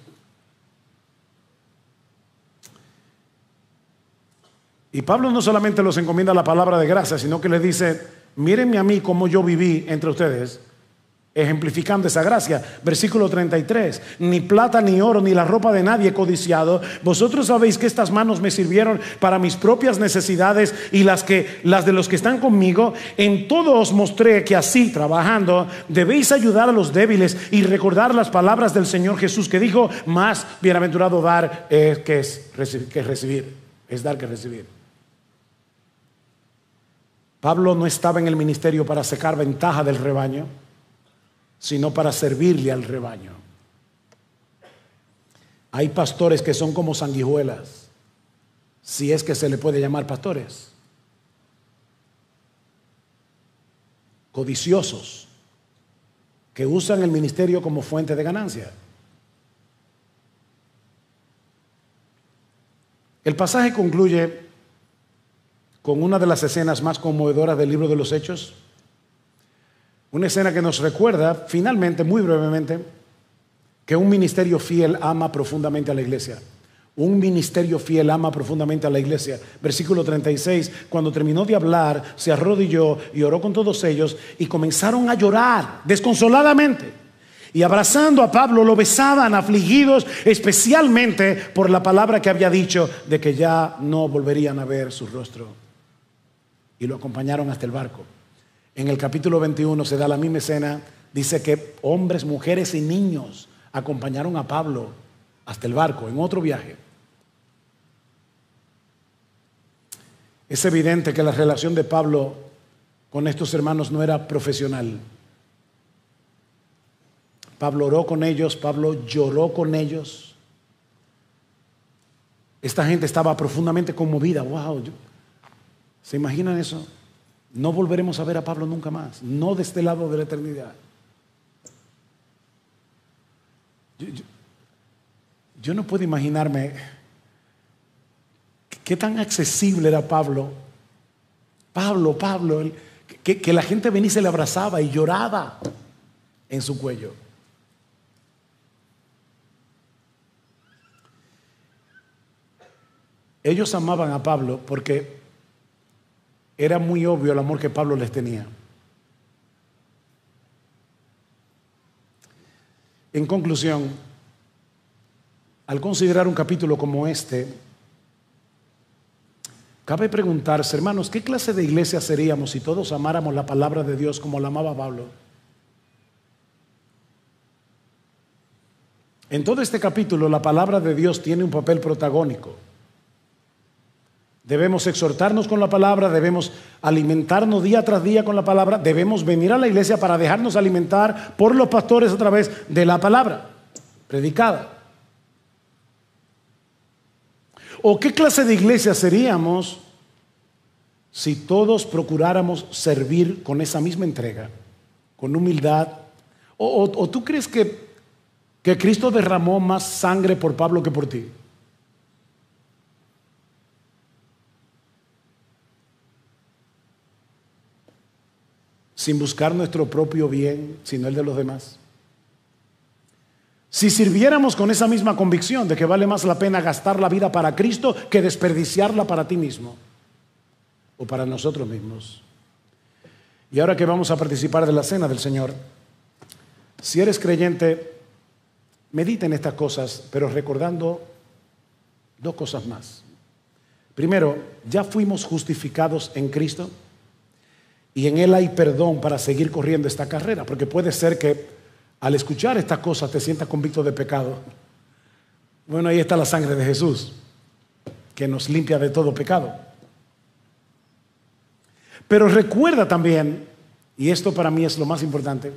Y Pablo no solamente los encomienda la palabra de gracia, sino que les dice: mírenme a mí cómo yo viví entre ustedes, ejemplificando esa gracia. Versículo 33: ni plata ni oro ni la ropa de nadie he codiciado. Vosotros sabéis que estas manos me sirvieron para mis propias necesidades y las de los que están conmigo. En todo os mostré que así, trabajando, debéis ayudar a los débiles y recordar las palabras del Señor Jesús, que dijo: más bienaventurado dar que recibir. Es dar que recibir. Pablo no estaba en el ministerio para sacar ventaja del rebaño, sino para servirle al rebaño. Hay pastores que son como sanguijuelas, si es que se le puede llamar pastores, codiciosos, que usan el ministerio como fuente de ganancia. El pasaje concluye con una de las escenas más conmovedoras del libro de los Hechos. Una escena que nos recuerda, finalmente, muy brevemente, que un ministerio fiel ama profundamente a la iglesia. Un ministerio fiel ama profundamente a la iglesia. Versículo 36, cuando terminó de hablar, se arrodilló y oró con todos ellos y comenzaron a llorar desconsoladamente. Y abrazando a Pablo lo besaban afligidos, especialmente por la palabra que había dicho de que ya no volverían a ver su rostro. Y lo acompañaron hasta el barco. En el capítulo 21 se da la misma escena. Dice que hombres, mujeres y niños acompañaron a Pablo hasta el barco en otro viaje. Es evidente que la relación de Pablo con estos hermanos no era profesional. Pablo oró con ellos, Pablo lloró con ellos. Esta gente estaba profundamente conmovida. Wow, ¿se imaginan eso? No volveremos a ver a Pablo nunca más, no de este lado de la eternidad. Yo no puedo imaginarme qué tan accesible era Pablo. Pablo, que la gente venía y se le abrazaba y lloraba en su cuello. Ellos amaban a Pablo porque era muy obvio el amor que Pablo les tenía. En conclusión, al considerar un capítulo como este, cabe preguntarse, hermanos, ¿qué clase de iglesia seríamos si todos amáramos la palabra de Dios como la amaba Pablo? En todo este capítulo, la palabra de Dios tiene un papel protagónico. Debemos exhortarnos con la palabra, debemos alimentarnos día tras día con la palabra, debemos venir a la iglesia para dejarnos alimentar por los pastores a través de la palabra predicada. ¿O qué clase de iglesia seríamos si todos procuráramos servir con esa misma entrega, con humildad? ¿O tú crees que Cristo derramó más sangre por Pablo que por ti? Sin buscar nuestro propio bien, sino el de los demás. Si sirviéramos con esa misma convicción de que vale más la pena gastar la vida para Cristo que desperdiciarla para ti mismo o para nosotros mismos. Y ahora que vamos a participar de la cena del Señor, si eres creyente, medita en estas cosas, pero recordando dos cosas más. Primero, ya fuimos justificados en Cristo. Y en Él hay perdón para seguir corriendo esta carrera. Porque puede ser que al escuchar estas cosas te sientas convicto de pecado. Bueno, ahí está la sangre de Jesús, que nos limpia de todo pecado. Pero recuerda también, y esto para mí es lo más importante,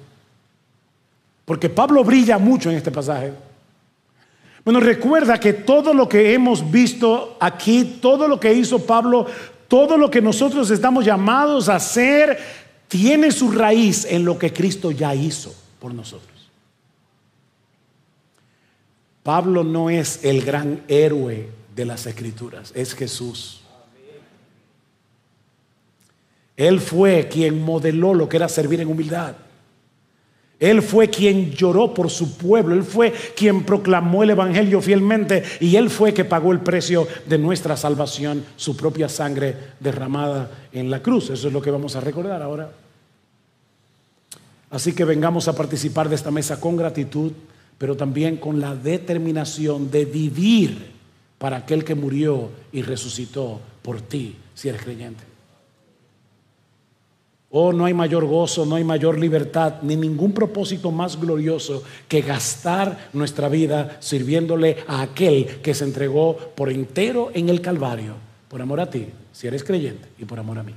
porque Pablo brilla mucho en este pasaje. Bueno, recuerda que todo lo que hemos visto aquí, todo lo que hizo Pablo, todo lo que nosotros estamos llamados a hacer tiene su raíz en lo que Cristo ya hizo por nosotros. Pablo no es el gran héroe de las Escrituras, es Jesús. Él fue quien modeló lo que era servir en humildad. Él fue quien lloró por su pueblo. Él fue quien proclamó el evangelio fielmente. Y Él fue que pagó el precio de nuestra salvación, su propia sangre derramada en la cruz. Eso es lo que vamos a recordar ahora. Así que vengamos a participar de esta mesa con gratitud, pero también con la determinación de vivir para aquel que murió y resucitó por ti, si eres creyente. Oh, no hay mayor gozo, no hay mayor libertad, ni ningún propósito más glorioso que gastar nuestra vida sirviéndole a aquel que se entregó por entero en el Calvario, por amor a ti, si eres creyente, y por amor a mí.